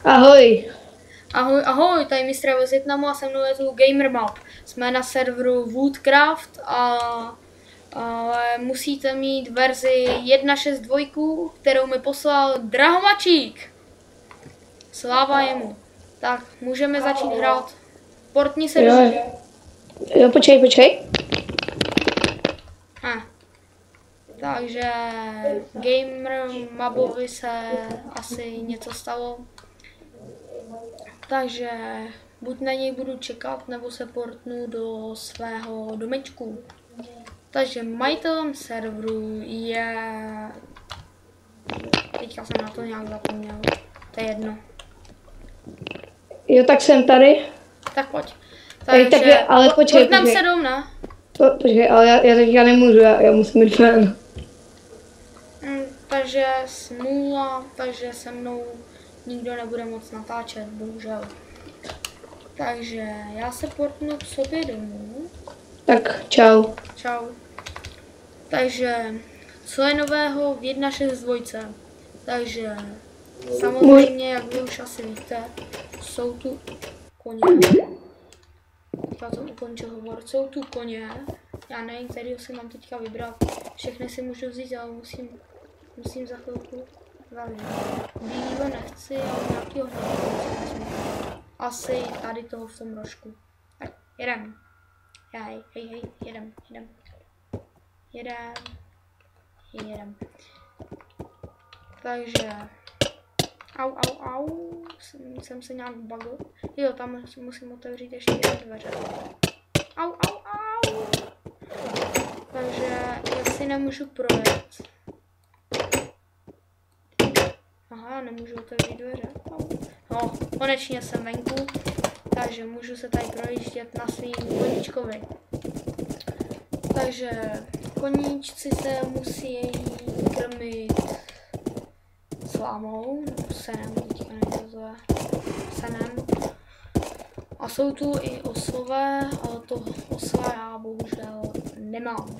Ahoj. Ahoj, tady mistr z Vietnamu a se mnou je tu GamerMap. Jsme na serveru Woodcraft a musíte mít verzi 1.6.2, kterou mi poslal Drahomačík. Sláva jemu. Tak, můžeme začít hrát. Portni se do mě. Jo, počkej. Takže GamerMapovi se asi něco stalo. Takže buď na něj budu čekat, nebo se portnu do svého domečku. Takže majitelem serveru je... Teďka jsem na to nějak zapomněl. To je jedno. Jo, tak jsem tady. Tak pojď. Takže ale počkej. Portnem se dom, ne? Počkej, ale já teďka nemůžu, já musím jít ven. Takže smůla, takže se mnou nikdo nebude moc natáčet, bohužel. Takže já se portnu k sobě domů. Tak čau. Čau. Takže, co je nového v 1.6.2? Takže, samozřejmě, jak vy už asi víte, jsou tu koně. Já to ukončil hovor. Jsou tu koně. Já nevím, kterýho si mám teďka vybrat. Všechny si můžu vzít, ale musím za chvilku zavřít. Bílýho nechci, ale nějakýho hned. Asi tady toho v tom rožku. Tak, jedem. Hej, jedem. Takže... Au. Jsem se nějak bugl. Jo, tam musím otevřít ještě jedné dveře. Au. Takže já si nemůžu projet. Aha, nemůžu otevřít dveře. No, konečně jsem venku. Takže můžu se tady projíždět na svým koníčkovi. Takže koníčci se musí krmit slámou, nebo senem, teďka nejde senem. A jsou tu i oslové, ale to osla já bohužel nemám.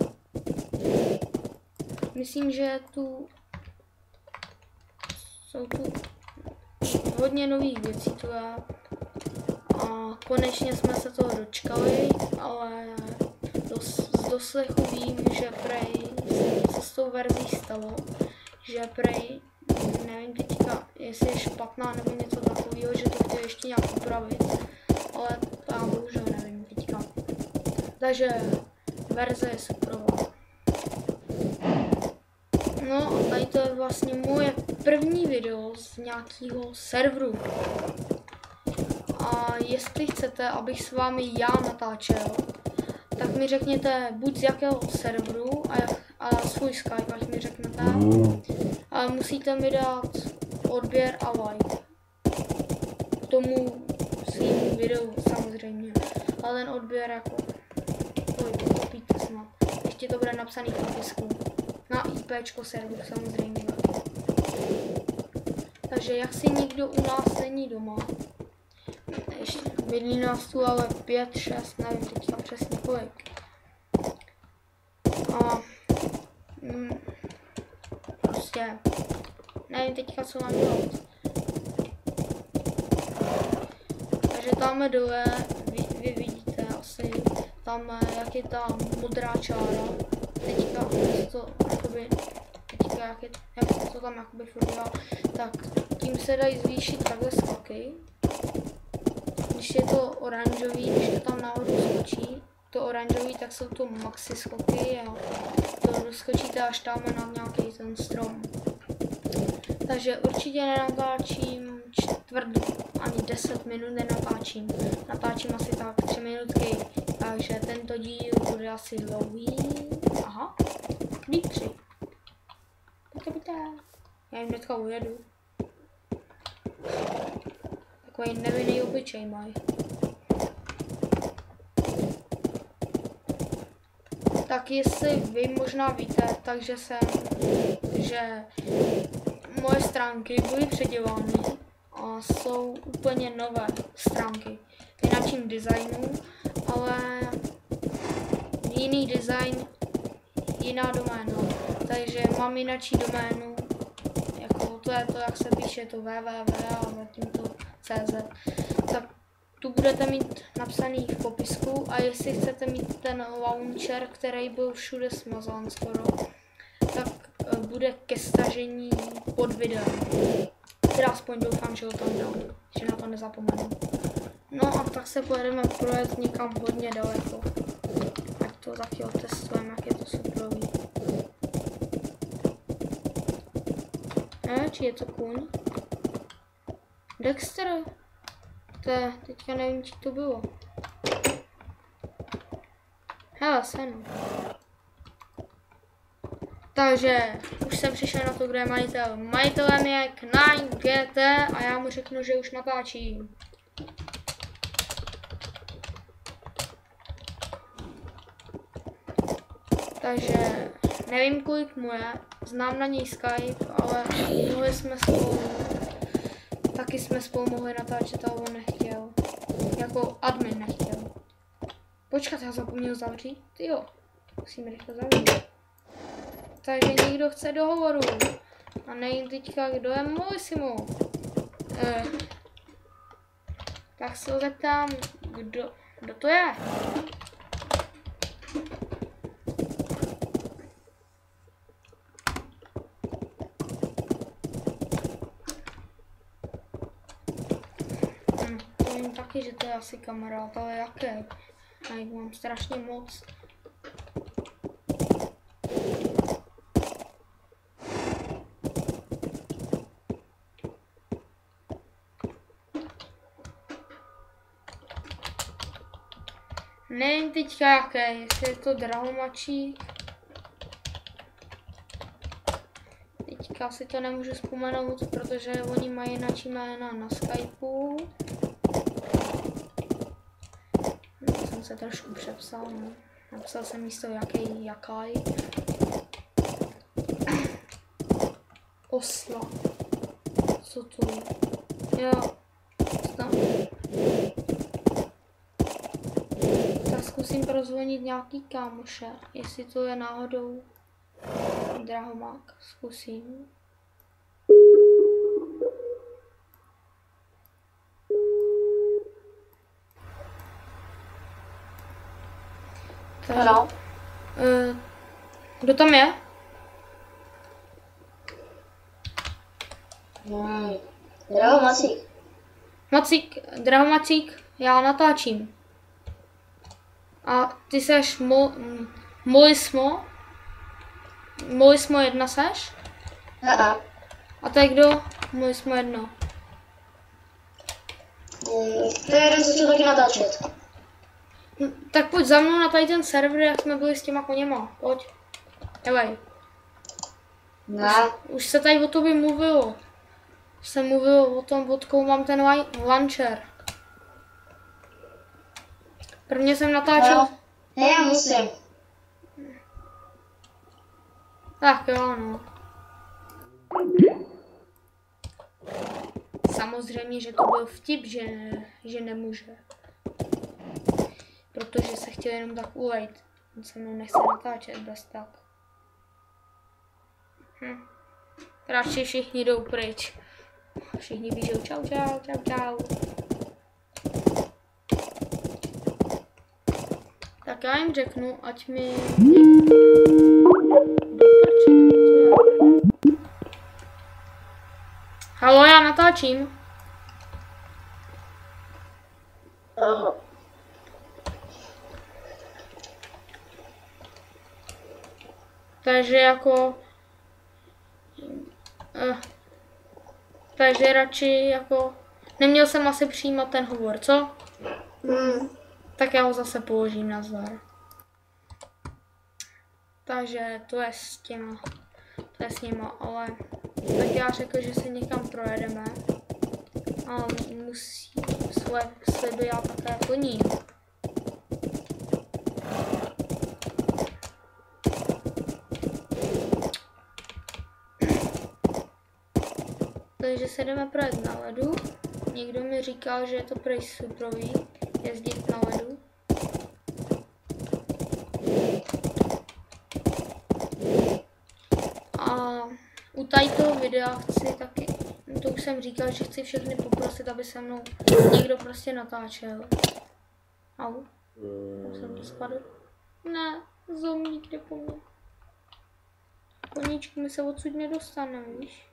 Myslím, že jsou tu hodně nových věcí tu je. A konečně jsme se toho dočkali, ale z doslechu vím, že prej co s tou verzí stalo, že prej nevím teďka, jestli je špatná nebo něco takového, že to chtěl ještě nějak upravit, ale to já bohužel nevím teďka. Takže verze je superová. No a tady to je vlastně moje první video z nějakého serveru. A jestli chcete, abych s vámi já natáčel, tak mi řekněte buď z jakého serveru a svůj Skype, ať mi řeknete. Ale musíte mi dát odběr a like. K tomu svým videu samozřejmě. Ale ten odběr jako... Pochopíte snad. Ještě to bude napsaný v popisku. Na IPčko serveru samozřejmě. Takže jak si nikdo u nás není doma. Ještě bydlí nás tu ale 5, 6, nevím teďka přesně kolik. A prostě nevím teďka co mám dělat. Takže tam dole vy vidíte asi tam jak je ta modrá čára. Teďka to jakoby jak to tam jakoby furt dělá, tak tím se dají zvýšit takhle skoky. Když je to oranžový, když to tam nahoru skočí, to oranžový, tak jsou to maxi skoky a to skočíte až tam na nějaký ten strom. Takže určitě nenatáčím ani 10 minut nenatáčím. Natáčím asi tak 3 minutky, takže tento díl bude asi dlouhý. Aha, vítři. Pojďte. Já jim hnedka ujedu. Takový nevinný obličej mají. Tak jestli vy možná víte, že moje stránky byly předělány a jsou úplně nové stránky. V jináčím designu, ale jiný design, jiná doména. Takže mám jináčí doménu, jako to je to, jak se píše to www a zatím to cz. Tak tu budete mít napsaný v popisku a jestli chcete mít ten launcher, který byl všude smazán skoro, tak bude ke stažení pod videem. Teda aspoň doufám, že ho tam dám, že na to nezapomenu. No a tak se pojedeme projet někam hodně daleko. Ať to taky otestujeme, jak je to suprový. Či je to kůň? Dexter? Teďka nevím, či to bylo. Hele, senu. Takže už jsem přišel na to, kdo je majitel. Majitelem je Knight GT a já mu řeknu, že už natáčím. Takže nevím, kolik mu je, znám na něj Skype, ale mohli jsme spolu, taky jsme spolu mohli natáčet, ale on nechtěl. Jako admin nechtěl. Počkat, já zapomněl zavřít? Jo, musím rychle zavřít. Takže někdo chce do hovoru. A nevím teďka, kdo je Molissimo. Tak se ho zeptám, kdo to je? To vím taky, že to je asi kamarád, ale jaké? Já jich mám strašně moc. Nevím teďka jaké, jestli je to Drahomačík. Teďka si to nemůžu vzpomenout, protože oni mají jináčí jména na Skypeu. No, jsem se trošku přepsal, no. Napsal jsem místo jakaj. Osla. Co to je? Jo. Tam. Zkusím prozvonit nějaký kámoše, jestli to je náhodou Drahomák. Zkusím. Ano. Kdo tam je? Drahomacík. Drahomacík, já natáčím. A ty seš Molissimo? Molissimo 1 seš? Aha. A to je kdo? Molissimo 1. To je jeden, co chtěl taky natáčet. Tak pojď za mnou na tady ten server, jak jsme byli s těma koněma. Pojď. Helej. Ne. Už se tady o tobě mluvilo. Jsem mluvil o tom, odkud mám ten launcher. Prvně jsem natáčel. No. Ne, já musím. Tak jo, no. Samozřejmě, že to byl vtip, že nemůže. Protože se chtěl jenom tak ulejt. On se mnou nechce natáčet bez tak. Radši všichni jdou pryč. Všichni píšou čau, čau, čau, čau. Tak já jim řeknu, ať mi... Halo, já natáčím. Aha. Takže jako... takže radši jako... Neměl jsem asi přijímat ten hovor, co? Tak já ho zase položím na zdar. Takže to je s těma. To je s nima, ale... Tak já řekl, že se někam projedeme. A musí své sliby já také plním. Takže se jdeme projet na ledu. Někdo mi říkal, že je to prej suprový jezdit na ledu. A u tadyto videa chci taky, to už jsem říkal, že chci všechny poprosit, aby se mnou někdo prostě natáčel. Au, jsem to spadl. Ne, zombík jde po mně. Koníčku, my se odsud nedostaneme, víš?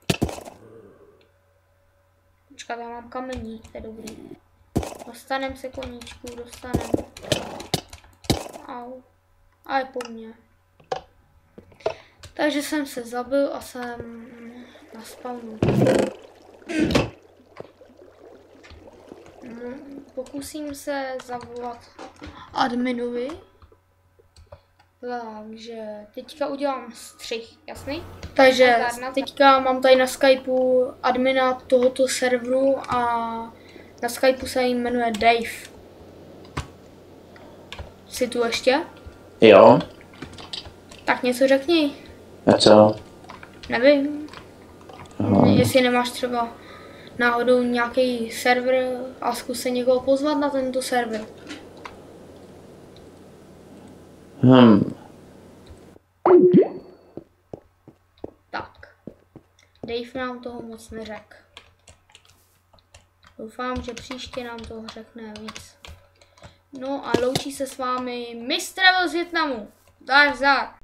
Počkat, já mám kameník, to je dobrý. Dostanem se, koníčku, dostanem. Au. A je po mně. Takže jsem se zabil a jsem na spawnu. Pokusím se zavolat adminovi. Takže teďka udělám střih, jasný? Takže teďka mám tady na Skypeu admina tohoto serveru a na Skypeu se jmenuje Dave. Jsi tu ještě? Jo. Tak něco řekni. A co? Nevím. Jestli nemáš třeba náhodou nějaký server a zkus se někoho pozvat na tento server. Tak. Dave nám toho moc neřekl. Doufám, že příště nám toho řekne víc. No a loučí se s vámi Mistr z Vietnamu. Zdar, zdar.